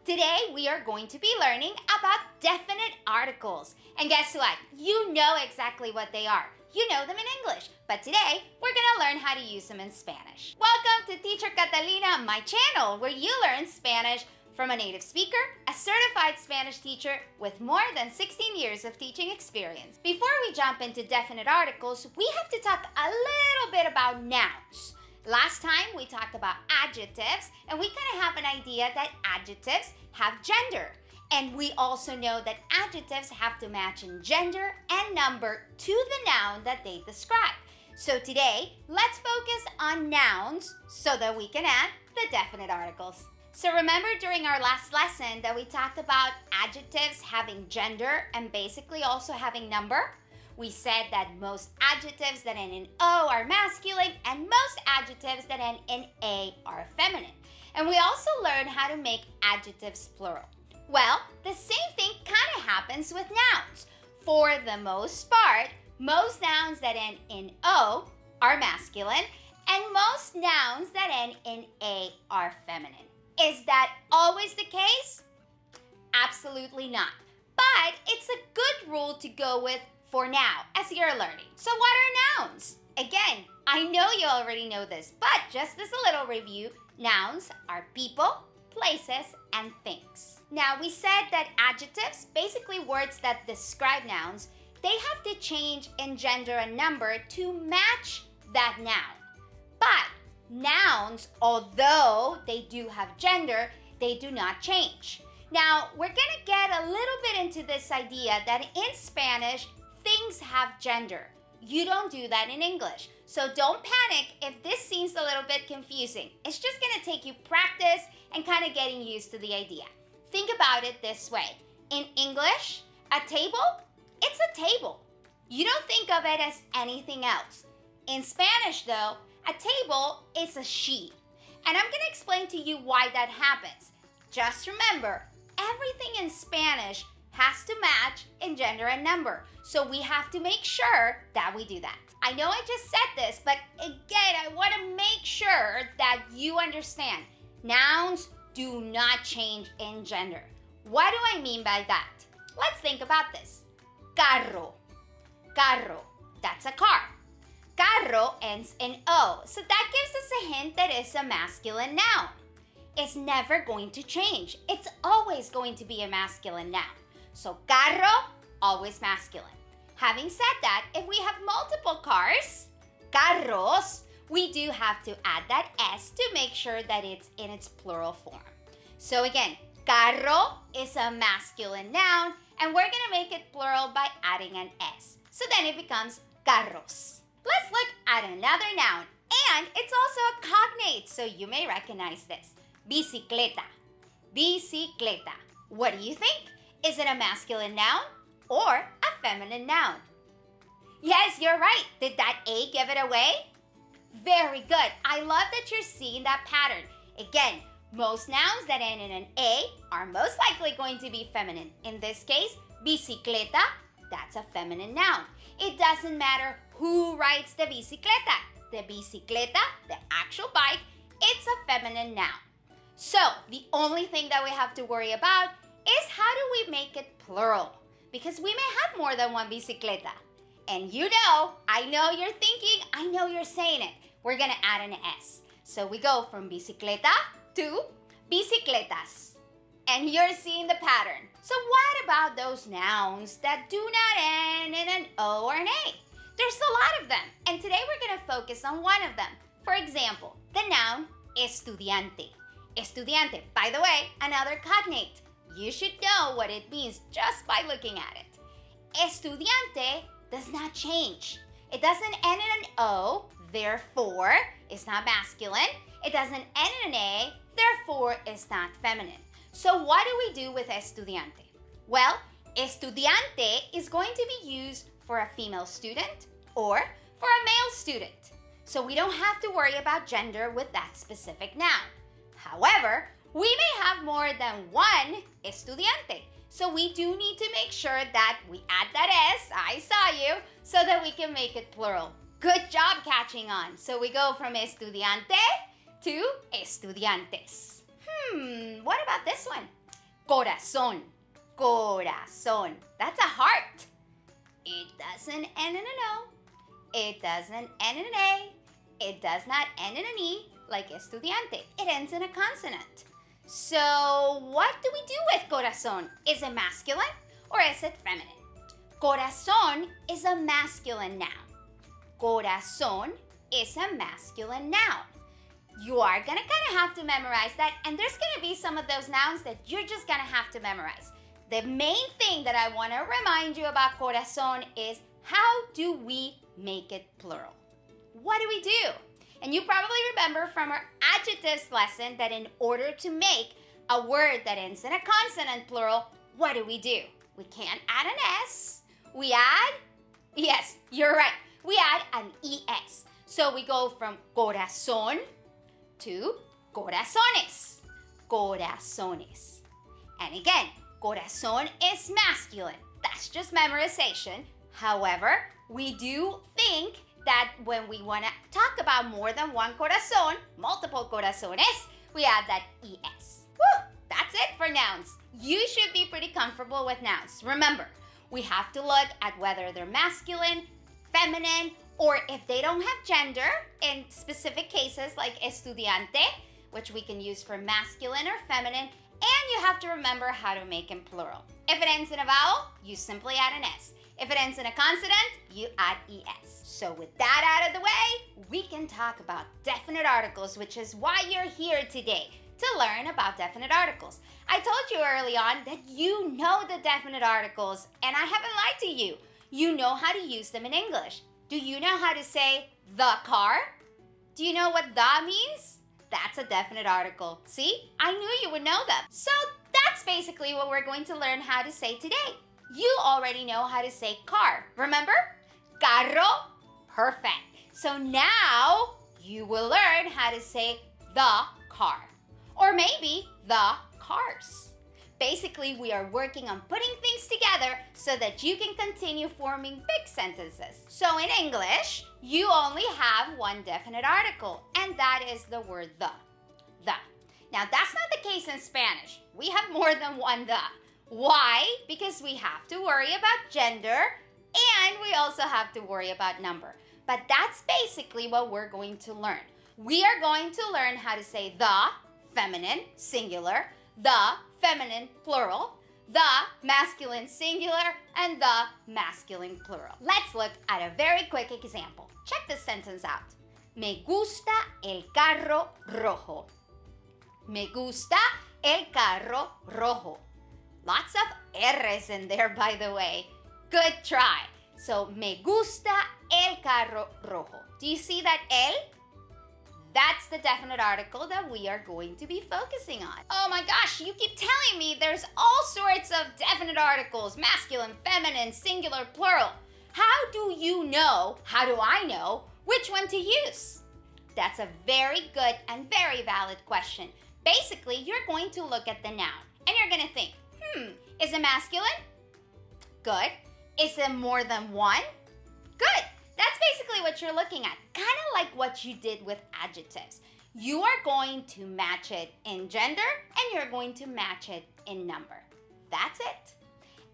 Today we are going to be learning about definite articles. And guess what? You know exactly what they are. You know them in English, but today we're gonna learn how to use them in Spanish. Welcome to Teacher Catalina, my channel, where you learn Spanish from a native speaker, a certified Spanish teacher with more than 16 years of teaching experience. Before we jump into definite articles, we have to talk a little bit about nouns. Last time we talked about adjectives, and we kind of have an idea that adjectives have gender. And we also know that adjectives have to match in gender and number to the noun that they describe. So today, let's focus on nouns so that we can add the definite articles. So remember during our last lesson that we talked about adjectives having gender and basically also having number? We said that most adjectives that end in O are masculine and most adjectives that end in A are feminine. And we also learned how to make adjectives plural. Well, the same thing kind of happens with nouns. For the most part, most nouns that end in O are masculine and most nouns that end in A are feminine. Is that always the case? Absolutely not. But it's a good rule to go with for now, as you're learning. So what are nouns? Again, I know you already know this, but just as a little review, nouns are people, places, and things. Now, we said that adjectives, basically words that describe nouns, they have to change in gender and number to match that noun. But nouns, although they do have gender, they do not change. Now, we're gonna get a little bit into this idea that in Spanish, things have gender. You don't do that in English. So don't panic if this seems a little bit confusing. It's just gonna take you practice and kind of getting used to the idea. Think about it this way. In English, a table, it's a table. You don't think of it as anything else. In Spanish though, a table is a sheet. And I'm gonna explain to you why that happens. Just remember, everything in Spanish has to match in gender and number. So we have to make sure that we do that. I know I just said this, but again, I want to make sure that you understand. Nouns do not change in gender. What do I mean by that? Let's think about this. Carro. Carro. That's a car. Carro ends in O. So that gives us a hint that it's a masculine noun. It's never going to change. It's always going to be a masculine noun. So carro, always masculine. Having said that, if we have multiple cars, carros, we do have to add that S to make sure that it's in its plural form. So again, carro is a masculine noun, and we're gonna make it plural by adding an S. So then it becomes carros. Let's look at another noun, and it's also a cognate, so you may recognize this. Bicicleta. Bicicleta. What do you think? Is it a masculine noun or a feminine noun? Yes, you're right. Did that A give it away? Very good. I love that you're seeing that pattern. Again, most nouns that end in an A are most likely going to be feminine. In this case, bicicleta, that's a feminine noun. It doesn't matter who rides the bicicleta. The bicicleta, the actual bike, it's a feminine noun. So, the only thing that we have to worry about is how do we make it plural? Because we may have more than one bicicleta. And you know, I know you're thinking, I know you're saying it. We're gonna add an S. So we go from bicicleta to bicicletas. And you're seeing the pattern. So what about those nouns that do not end in an O or an A? There's a lot of them. And today we're gonna focus on one of them. For example, the noun estudiante. Estudiante, by the way, another cognate. You should know what it means just by looking at it. Estudiante does not change. It doesn't end in an O, therefore it's not masculine. It doesn't end in an A, therefore it's not feminine. So what do we do with estudiante? Well, estudiante is going to be used for a female student or for a male student. So we don't have to worry about gender with that specific noun. However, we may have more than one estudiante. So we do need to make sure that we add that S, I saw you, so that we can make it plural. Good job catching on. So we go from estudiante to estudiantes. What about this one? Corazón. Corazón. That's a heart. It doesn't end in an O. It doesn't end in an A. It does not end in an E like estudiante. It ends in a consonant. So what do we do with corazón? Is it masculine or is it feminine? Corazón is a masculine noun. Corazón is a masculine noun. You are going to kind of have to memorize that, and there's going to be some of those nouns that you're just going to have to memorize. The main thing that I want to remind you about corazón is how do we make it plural? What do we do? And you probably remember from our adjectives lesson that in order to make a word that ends in a consonant plural, what do? We can't add an S. We add, yes, you're right. We add an ES. So we go from corazón to corazones. Corazones. And again, corazón is masculine. That's just memorization. However, we do think that when we want to talk about more than one corazón, multiple corazones, we add that ES. Woo! That's it for nouns. You should be pretty comfortable with nouns. Remember, we have to look at whether they're masculine, feminine, or if they don't have gender in specific cases like estudiante, which we can use for masculine or feminine, and you have to remember how to make them plural. If it ends in a vowel, you simply add an S. If it ends in a consonant, you add ES. So with that out of the way, we can talk about definite articles, which is why you're here today, to learn about definite articles. I told you early on that you know the definite articles, and I haven't lied to you. You know how to use them in English. Do you know how to say the car? Do you know what the means? That's a definite article. See, I knew you would know them. So that's basically what we're going to learn how to say today. You already know how to say car, remember? Carro, perfect. So now you will learn how to say the car, or maybe the cars. Basically, we are working on putting things together so that you can continue forming big sentences. So in English, you only have one definite article, and that is the word the. The. Now, that's not the case in Spanish. We have more than one the. Why? Because we have to worry about gender, and we also have to worry about number. But that's basically what we're going to learn. We are going to learn how to say the, feminine, singular, the, feminine, plural, the, masculine, singular, and the, masculine, plural. Let's look at a very quick example. Check this sentence out. Me gusta el carro rojo. Me gusta el carro rojo. Lots of R's in there, by the way. Good try. So, me gusta el carro rojo. Do you see that el? That's the definite article that we are going to be focusing on. Oh my gosh, you keep telling me there's all sorts of definite articles, masculine, feminine, singular, plural. How do you know, how do I know, which one to use? That's a very good and very valid question. Basically, you're going to look at the noun and you're going to think, is it masculine? Good. Is it more than one? Good. That's basically what you're looking at, kind of like what you did with adjectives. You are going to match it in gender and you're going to match it in number. That's it.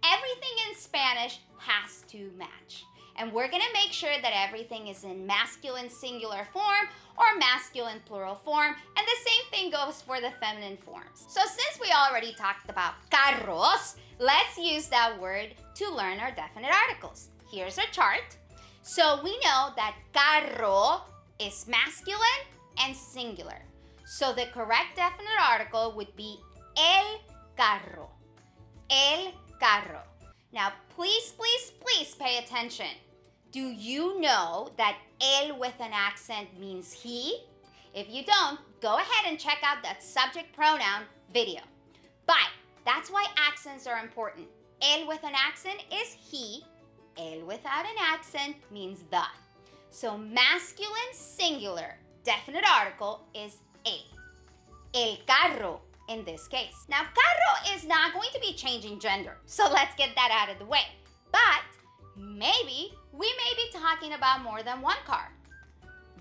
Everything in Spanish has to match. And we're going to make sure that everything is in masculine singular form or masculine plural form. And the same thing goes for the feminine forms. So since we already talked about carros, let's use that word to learn our definite articles. Here's our chart. So we know that carro is masculine and singular. So the correct definite article would be el carro. El carro. Now, please, please, please pay attention. Do you know that el with an accent means he? If you don't, go ahead and check out that subject pronoun video. But that's why accents are important. El with an accent is he. El without an accent means the. So masculine singular definite article is el. El carro in this case. Now, carro is not going to be changing gender, so let's get that out of the way. But maybe we may be talking about more than one car.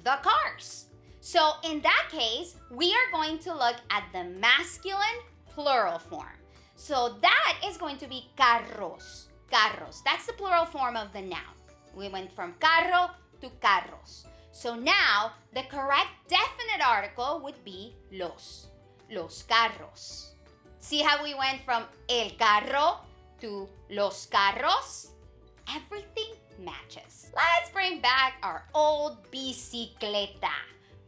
The cars. So in that case, we are going to look at the masculine plural form. So that is going to be carros. Carros. That's the plural form of the noun. We went from carro to carros. So now the correct definite article would be los. Los carros. See how we went from el carro to los carros? Everything matches. Let's bring back our old bicicleta.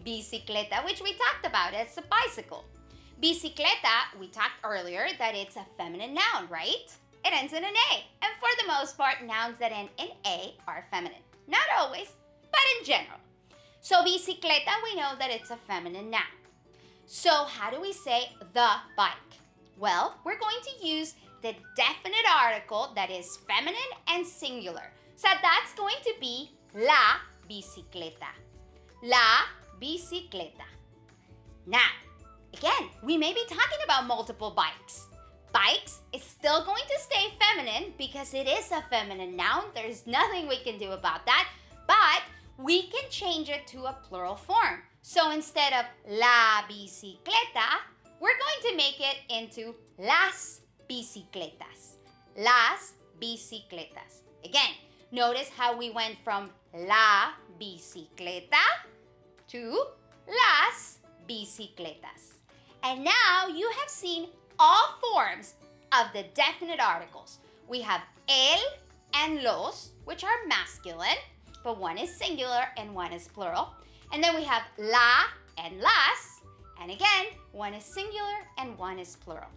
Bicicleta, which we talked about, it's a bicycle. Bicicleta, we talked earlier that it's a feminine noun, right? It ends in an A. And for the most part, nouns that end in A are feminine. Not always, but in general. So bicicleta, we know that it's a feminine noun. So how do we say the bike? Well, we're going to use the definite article that is feminine and singular. So that's going to be la bicicleta. La bicicleta. Now, again, we may be talking about multiple bikes. Bikes is still going to stay feminine because it is a feminine noun. There's nothing we can do about that. But we can change it to a plural form. So instead of la bicicleta, we're going to make it into las bicicletas. Las bicicletas. Again, notice how we went from la bicicleta to las bicicletas. And now you have seen all forms of the definite articles. We have el and los, which are masculine, but one is singular and one is plural. And then we have la and las, and again, one is singular and one is plural.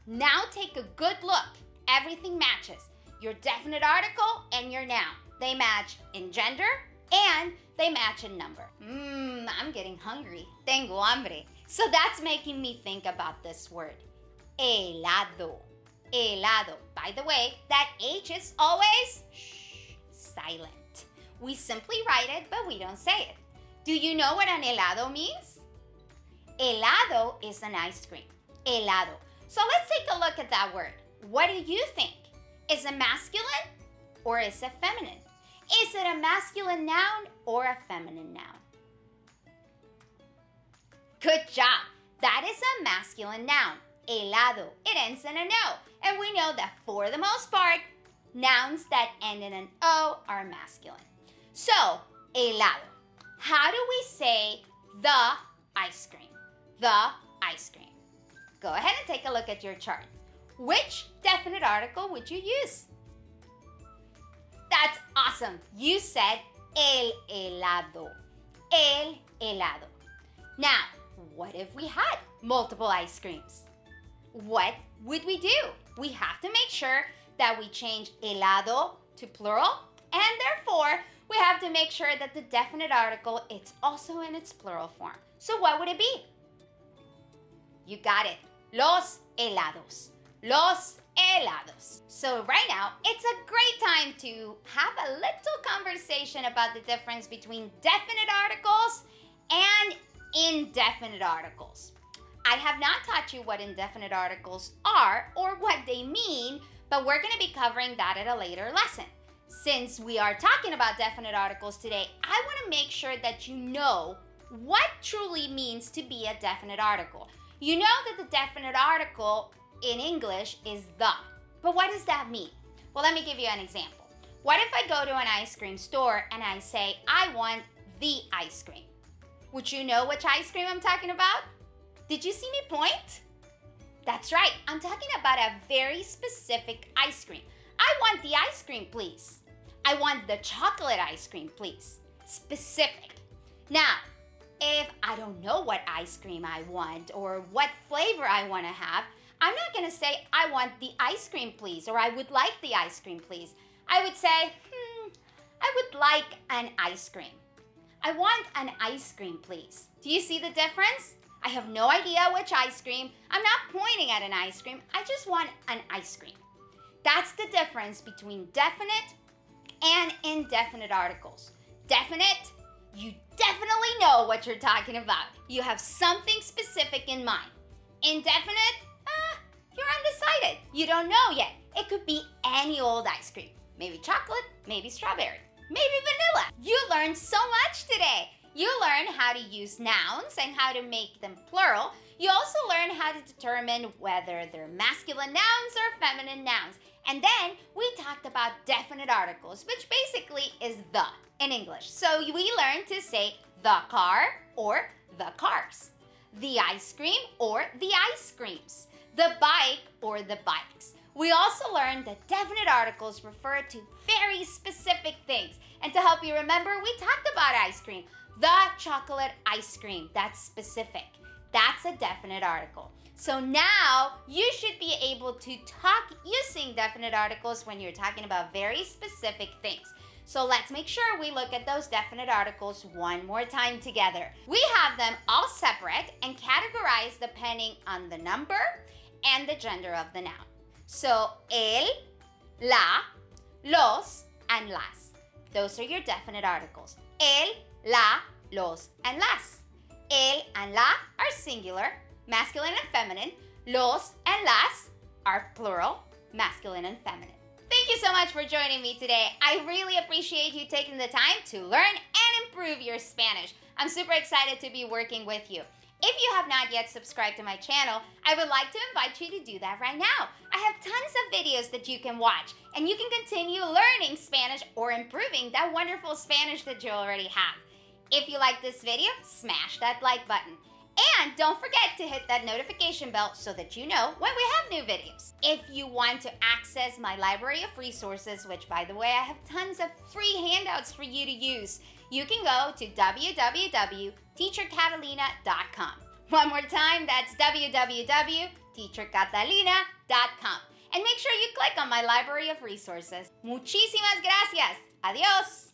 Now take a good look. Everything matches. Your definite article and your noun. They match in gender and they match in number. I'm getting hungry. Tengo hambre. So that's making me think about this word. Helado. Helado. By the way, that H is always silent. We simply write it, but we don't say it. Do you know what an helado means? Helado is an ice cream. Helado. So let's take a look at that word. What do you think? Is it masculine or is it feminine? Is it a masculine noun or a feminine noun? Good job. That is a masculine noun. Helado. It ends in an O. And we know that for the most part, nouns that end in an O are masculine. So, helado. How do we say the ice cream? The ice cream. Go ahead and take a look at your chart. Which definite article would you use? That's awesome. You said el helado. El helado. Now, what if we had multiple ice creams? What would we do? We have to make sure that we change helado to plural, and therefore, we have to make sure that the definite article is also in its plural form. So what would it be? You got it. Los helados. Los helados. So right now, it's a great time to have a little conversation about the difference between definite articles and indefinite articles. I have not taught you what indefinite articles are or what they mean, but we're going to be covering that at a later lesson. Since we are talking about definite articles today, I want to make sure that you know what truly means to be a definite article. You know that the definite article in English is the. But what does that mean? Well, let me give you an example. What if I go to an ice cream store and I say, I want the ice cream? Would you know which ice cream I'm talking about? Did you see me point? That's right. I'm talking about a very specific ice cream. I want the ice cream, please. I want the chocolate ice cream, please. Specific. Now, if I don't know what ice cream I want or what flavor I want to have, I'm not going to say, I want the ice cream, please, or I would like the ice cream, please. I would say, I would like an ice cream. I want an ice cream, please. Do you see the difference? I have no idea which ice cream. I'm not pointing at an ice cream. I just want an ice cream. That's the difference between definite and indefinite articles. Definite, you definitely know what you're talking about. You have something specific in mind. Indefinite, you're undecided. You don't know yet. It could be any old ice cream. Maybe chocolate, maybe strawberry, maybe vanilla. You learned so much today. You learned how to use nouns and how to make them plural. You also learn how to determine whether they're masculine nouns or feminine nouns. And then we talked about definite articles, which basically is the in English. So we learned to say the car or the cars, the ice cream or the ice creams, the bike or the bikes. We also learned that definite articles refer to very specific things. And to help you remember, we talked about ice cream. The chocolate ice cream, that's specific. That's a definite article. So now you should be able to talk using definite articles when you're talking about very specific things. So let's make sure we look at those definite articles one more time together. We have them all separate and categorized depending on the number and the gender of the noun. So el, la, los, and las. Those are your definite articles. El, la, los, and las. El and la are singular, masculine and feminine. Los and las are plural, masculine and feminine. Thank you so much for joining me today. I really appreciate you taking the time to learn and improve your Spanish. I'm super excited to be working with you. If you have not yet subscribed to my channel, I would like to invite you to do that right now. I have tons of videos that you can watch, and you can continue learning Spanish or improving that wonderful Spanish that you already have. If you like this video, smash that like button. And don't forget to hit that notification bell so that you know when we have new videos. If you want to access my library of resources, which by the way, I have tons of free handouts for you to use, you can go to www.teachercatalina.com. One more time, that's www.teachercatalina.com. And make sure you click on my library of resources. Muchísimas gracias. Adiós.